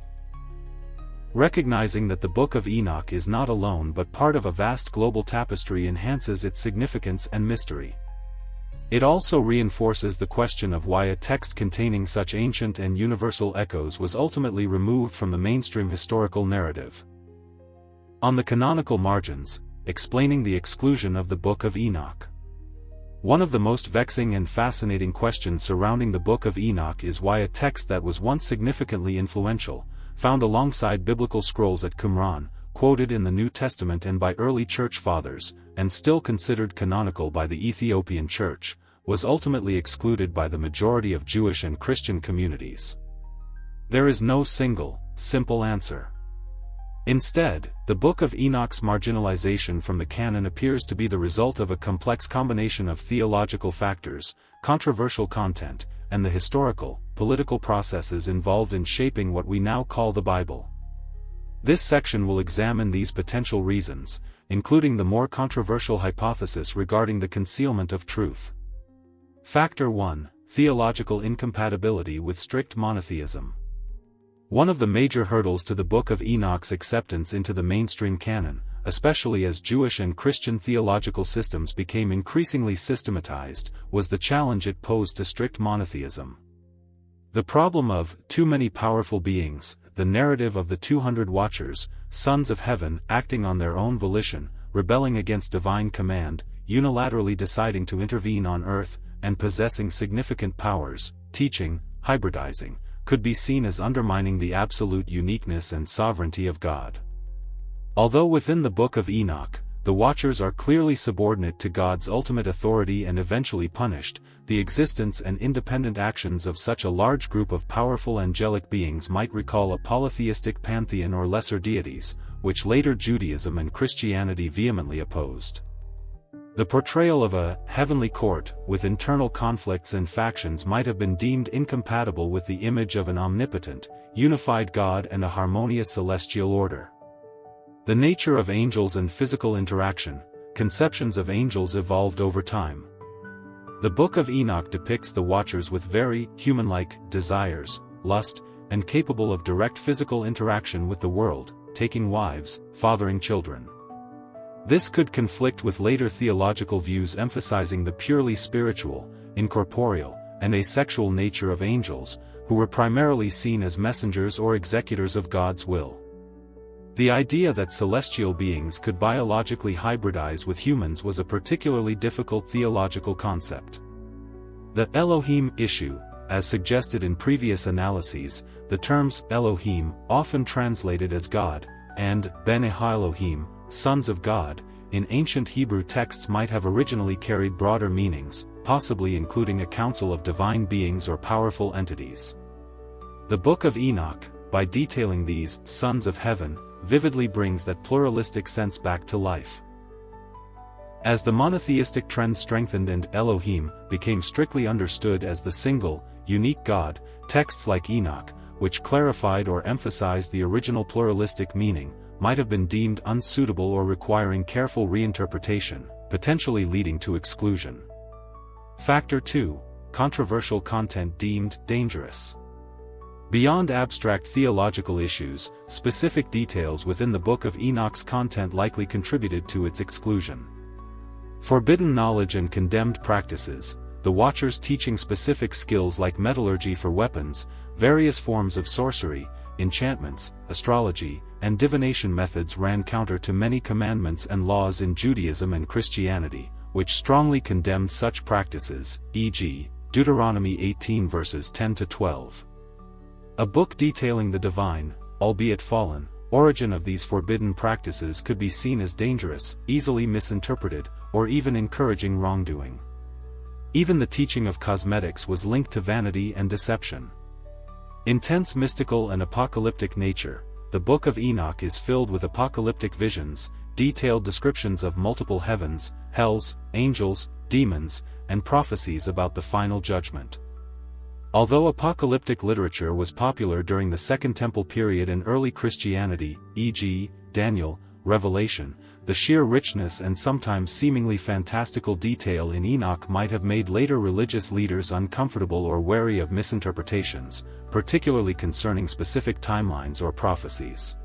Recognizing that the Book of Enoch is not alone but part of a vast global tapestry enhances its significance and mystery. It also reinforces the question of why a text containing such ancient and universal echoes was ultimately removed from the mainstream historical narrative. On the canonical margins, explaining the exclusion of the Book of Enoch. One of the most vexing and fascinating questions surrounding the Book of Enoch is why a text that was once significantly influential, found alongside biblical scrolls at Qumran, quoted in the New Testament and by early church fathers, and still considered canonical by the Ethiopian Church, was ultimately excluded by the majority of Jewish and Christian communities. There is no single, simple answer. Instead, the Book of Enoch's marginalization from the canon appears to be the result of a complex combination of theological factors, controversial content, and the historical, political processes involved in shaping what we now call the Bible. This section will examine these potential reasons, including the more controversial hypothesis regarding the concealment of truth. Factor 1: Theological incompatibility with strict monotheism. One of the major hurdles to the Book of Enoch's acceptance into the mainstream canon, especially as Jewish and Christian theological systems became increasingly systematized, was the challenge it posed to strict monotheism. The problem of too many powerful beings, the narrative of the 200 Watchers, sons of heaven acting on their own volition, rebelling against divine command, unilaterally deciding to intervene on earth, and possessing significant powers, teaching, hybridizing, could be seen as undermining the absolute uniqueness and sovereignty of God. Although within the Book of Enoch, the Watchers are clearly subordinate to God's ultimate authority and eventually punished, the existence and independent actions of such a large group of powerful angelic beings might recall a polytheistic pantheon or lesser deities, which later Judaism and Christianity vehemently opposed. The portrayal of a heavenly court, with internal conflicts and factions might have been deemed incompatible with the image of an omnipotent, unified God and a harmonious celestial order. The nature of angels and physical interaction, conceptions of angels evolved over time. The Book of Enoch depicts the Watchers with very human-like desires, lust, and capable of direct physical interaction with the world, taking wives, fathering children. This could conflict with later theological views emphasizing the purely spiritual, incorporeal, and asexual nature of angels, who were primarily seen as messengers or executors of God's will. The idea that celestial beings could biologically hybridize with humans was a particularly difficult theological concept. The Elohim issue, as suggested in previous analyses, the terms Elohim, often translated as God, and Bene Elohim, sons of God, in ancient Hebrew texts might have originally carried broader meanings, possibly including a council of divine beings or powerful entities. The Book of Enoch, by detailing these sons of heaven, vividly brings that pluralistic sense back to life. As the monotheistic trend strengthened and Elohim became strictly understood as the single, unique God, texts like Enoch, which clarified or emphasized the original pluralistic meaning, might have been deemed unsuitable or requiring careful reinterpretation, potentially leading to exclusion. Factor 2. Controversial content deemed dangerous. Beyond abstract theological issues, specific details within the Book of Enoch's content likely contributed to its exclusion. Forbidden knowledge and condemned practices, the Watchers teaching specific skills like metallurgy for weapons, various forms of sorcery, enchantments, astrology, and divination methods ran counter to many commandments and laws in Judaism and Christianity, which strongly condemned such practices, e.g., Deuteronomy 18 verses 10-12. A book detailing the divine, albeit fallen, origin of these forbidden practices could be seen as dangerous, easily misinterpreted, or even encouraging wrongdoing. Even the teaching of cosmetics was linked to vanity and deception. Intense mystical and apocalyptic nature, the Book of Enoch is filled with apocalyptic visions, detailed descriptions of multiple heavens, hells, angels, demons, and prophecies about the final judgment. Although apocalyptic literature was popular during the Second Temple period in early Christianity, e.g., Daniel, Revelation, the sheer richness and sometimes seemingly fantastical detail in Enoch might have made later religious leaders uncomfortable or wary of misinterpretations, particularly concerning specific timelines or prophecies.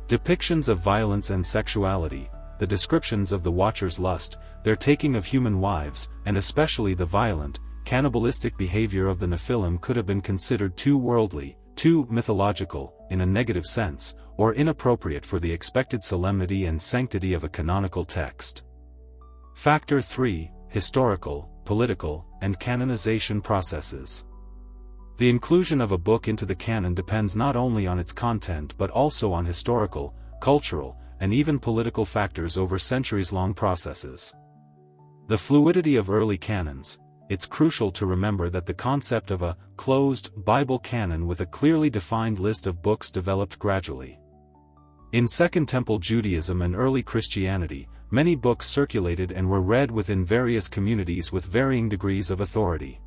Depictions of violence and sexuality, the descriptions of the Watchers' lust, their taking of human wives, and especially the violent, cannibalistic behavior of the Nephilim could have been considered too worldly, too mythological, in a negative sense, or inappropriate for the expected solemnity and sanctity of a canonical text. Factor 3. Historical, political, and canonization processes. The inclusion of a book into the canon depends not only on its content but also on historical, cultural, and even political factors over centuries-long processes. The fluidity of early canons. It's crucial to remember that the concept of a closed Bible canon with a clearly defined list of books developed gradually. In Second Temple Judaism and early Christianity, many books circulated and were read within various communities with varying degrees of authority.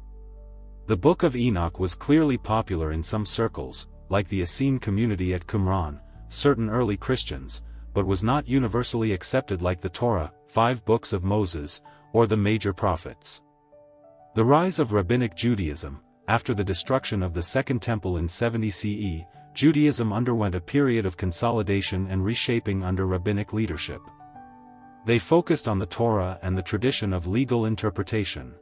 The Book of Enoch was clearly popular in some circles, like the Essene community at Qumran, certain early Christians, but was not universally accepted like the Torah, 5 books of Moses, or the major prophets. The rise of Rabbinic Judaism. After the destruction of the Second Temple in 70 CE, Judaism underwent a period of consolidation and reshaping under rabbinic leadership. They focused on the Torah and the tradition of legal interpretation.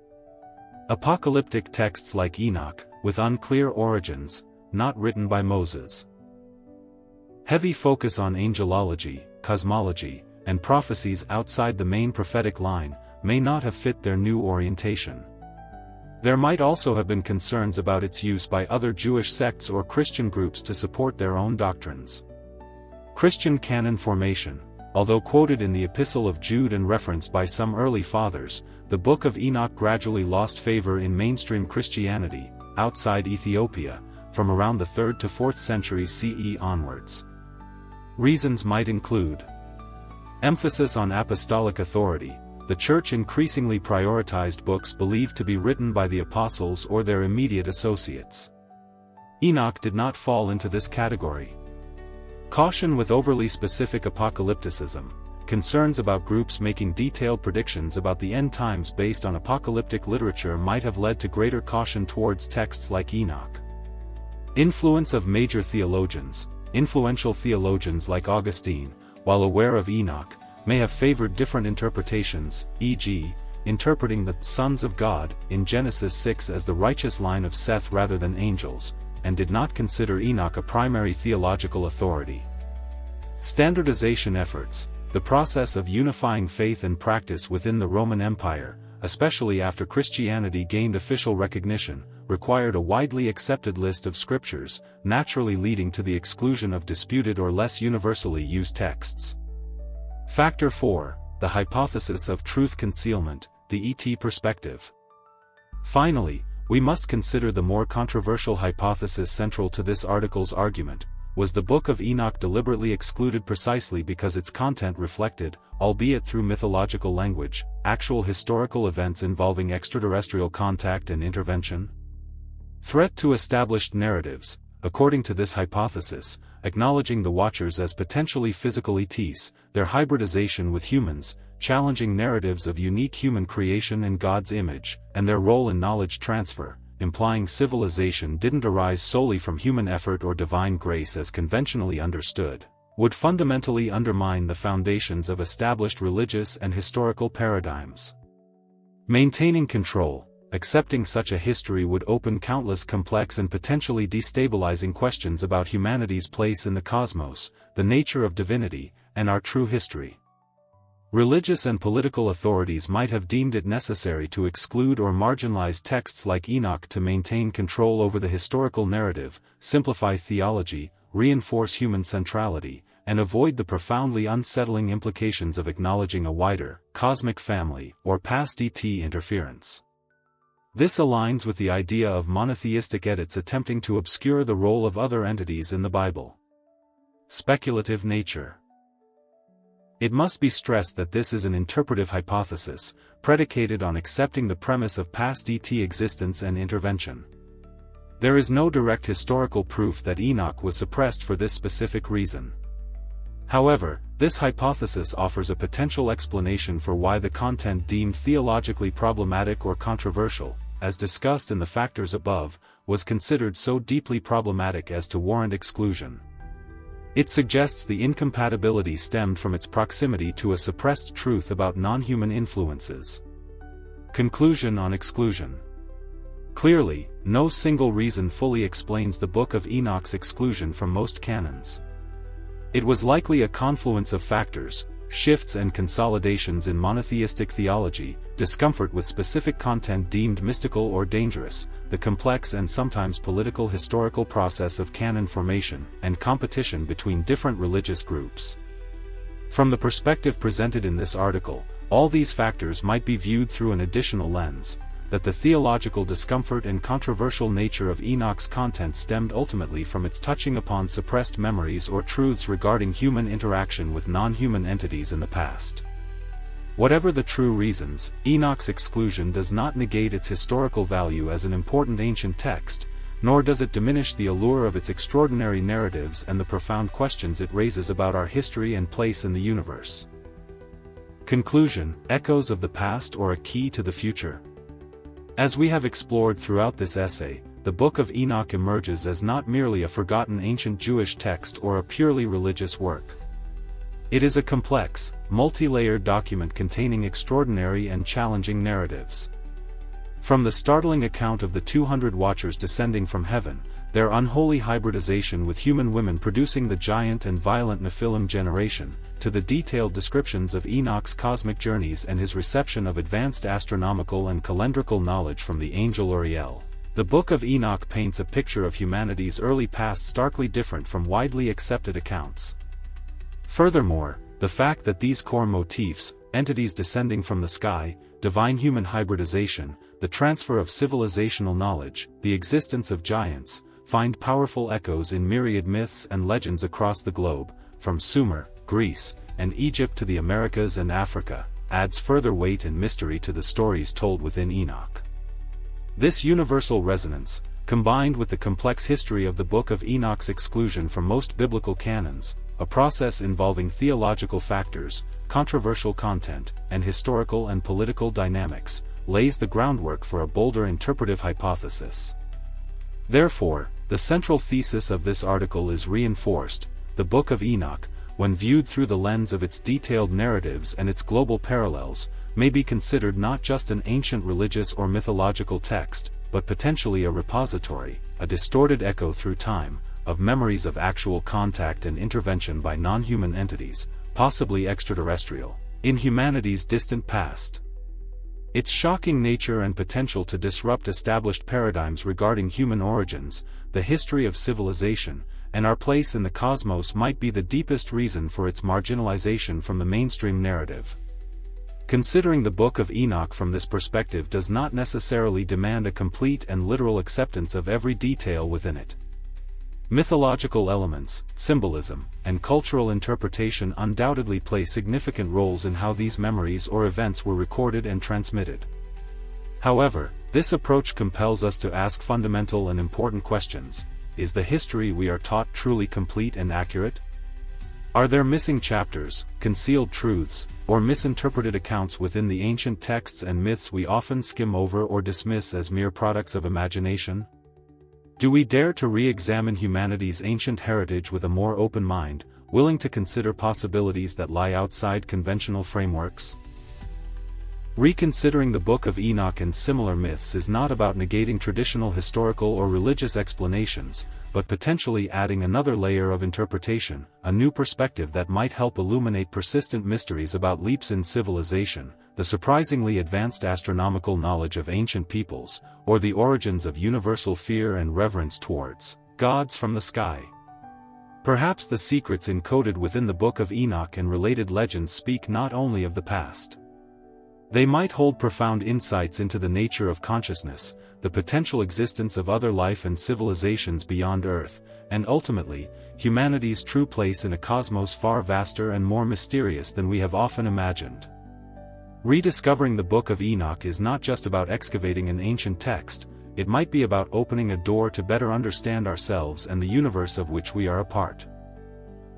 Apocalyptic texts like Enoch, with unclear origins, not written by Moses. Heavy focus on angelology, cosmology, and prophecies outside the main prophetic line, may not have fit their new orientation. There might also have been concerns about its use by other Jewish sects or Christian groups to support their own doctrines. Christian canon formation. Although quoted in the Epistle of Jude and referenced by some early fathers, the Book of Enoch gradually lost favor in mainstream Christianity, outside Ethiopia, from around the 3rd to 4th centuries CE onwards. Reasons might include emphasis on apostolic authority. The Church increasingly prioritized books believed to be written by the apostles or their immediate associates. Enoch did not fall into this category. Caution with overly specific apocalypticism. Concerns about groups making detailed predictions about the end times based on apocalyptic literature might have led to greater caution towards texts like Enoch. Influence of major theologians. Influential theologians like Augustine, while aware of Enoch, may have favored different interpretations, e.g., interpreting the sons of God in Genesis 6 as the righteous line of Seth rather than angels, and did not consider Enoch a primary theological authority. Standardization efforts. The process of unifying faith and practice within the Roman Empire, especially after Christianity gained official recognition, required a widely accepted list of scriptures, naturally leading to the exclusion of disputed or less universally used texts. Factor 4. The hypothesis of truth concealment, the ET perspective. Finally, we must consider the more controversial hypothesis central to this article's argument. was the Book of Enoch deliberately excluded precisely because its content reflected, albeit through mythological language, actual historical events involving extraterrestrial contact and intervention? Threat to established narratives. According to this hypothesis, acknowledging the Watchers as potentially physical ETs, their hybridization with humans, challenging narratives of unique human creation in God's image, and their role in knowledge transfer, implying civilization didn't arise solely from human effort or divine grace as conventionally understood, would fundamentally undermine the foundations of established religious and historical paradigms. Maintaining control. Accepting such a history would open countless complex and potentially destabilizing questions about humanity's place in the cosmos, the nature of divinity, and our true history. Religious and political authorities might have deemed it necessary to exclude or marginalize texts like Enoch to maintain control over the historical narrative, simplify theology, reinforce human centrality, and avoid the profoundly unsettling implications of acknowledging a wider, cosmic family, or past ET interference. This aligns with the idea of monotheistic edits attempting to obscure the role of other entities in the Bible. Speculative nature. It must be stressed that this is an interpretive hypothesis, predicated on accepting the premise of past ET existence and intervention. There is no direct historical proof that Enoch was suppressed for this specific reason. However, this hypothesis offers a potential explanation for why the content deemed theologically problematic or controversial, as discussed in the factors above, was considered so deeply problematic as to warrant exclusion. It suggests the incompatibility stemmed from its proximity to a suppressed truth about non-human influences. Conclusion on exclusion. Clearly, no single reason fully explains the Book of Enoch's exclusion from most canons. It was likely a confluence of factors, shifts and consolidations in monotheistic theology, discomfort with specific content deemed mystical or dangerous, the complex and sometimes political historical process of canon formation, and competition between different religious groups. From the perspective presented in this article, all these factors might be viewed through an additional lens, that the theological discomfort and controversial nature of Enoch's content stemmed ultimately from its touching upon suppressed memories or truths regarding human interaction with non-human entities in the past. Whatever the true reasons, Enoch's exclusion does not negate its historical value as an important ancient text, nor does it diminish the allure of its extraordinary narratives and the profound questions it raises about our history and place in the universe. Conclusion: echoes of the past or a key to the future? As we have explored throughout this essay, the Book of Enoch emerges as not merely a forgotten ancient Jewish text or a purely religious work. It is a complex, multi-layered document containing extraordinary and challenging narratives. From the startling account of the 200 Watchers descending from heaven, their unholy hybridization with human women producing the giant and violent Nephilim generation, to the detailed descriptions of Enoch's cosmic journeys and his reception of advanced astronomical and calendrical knowledge from the angel Uriel, the Book of Enoch paints a picture of humanity's early past starkly different from widely accepted accounts. Furthermore, the fact that these core motifs, entities descending from the sky, divine human hybridization, the transfer of civilizational knowledge, the existence of giants, find powerful echoes in myriad myths and legends across the globe, from Sumer, Greece, and Egypt to the Americas and Africa, adds further weight and mystery to the stories told within Enoch. This universal resonance, combined with the complex history of the Book of Enoch's exclusion from most biblical canons, a process involving theological factors, controversial content, and historical and political dynamics, lays the groundwork for a bolder interpretive hypothesis. Therefore, the central thesis of this article is reinforced: the Book of Enoch, when viewed through the lens of its detailed narratives and its global parallels, may be considered not just an ancient religious or mythological text, but potentially a repository, a distorted echo through time, of memories of actual contact and intervention by non-human entities, possibly extraterrestrial, in humanity's distant past. Its shocking nature and potential to disrupt established paradigms regarding human origins, the history of civilization, and our place in the cosmos might be the deepest reason for its marginalization from the mainstream narrative. Considering the Book of Enoch from this perspective does not necessarily demand a complete and literal acceptance of every detail within it. Mythological elements, symbolism, and cultural interpretation undoubtedly play significant roles in how these memories or events were recorded and transmitted. However, this approach compels us to ask fundamental and important questions. Is the history we are taught truly complete and accurate? Are there missing chapters, concealed truths, or misinterpreted accounts within the ancient texts and myths we often skim over or dismiss as mere products of imagination? Do we dare to re-examine humanity's ancient heritage with a more open mind, willing to consider possibilities that lie outside conventional frameworks? Reconsidering the Book of Enoch and similar myths is not about negating traditional historical or religious explanations, but potentially adding another layer of interpretation, a new perspective that might help illuminate persistent mysteries about leaps in civilization, the surprisingly advanced astronomical knowledge of ancient peoples, or the origins of universal fear and reverence towards gods from the sky. Perhaps the secrets encoded within the Book of Enoch and related legends speak not only of the past. They might hold profound insights into the nature of consciousness, the potential existence of other life and civilizations beyond Earth, and ultimately, humanity's true place in a cosmos far vaster and more mysterious than we have often imagined. Rediscovering the Book of Enoch is not just about excavating an ancient text, it might be about opening a door to better understand ourselves and the universe of which we are a part.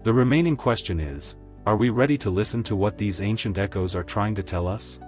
The remaining question is, are we ready to listen to what these ancient echoes are trying to tell us?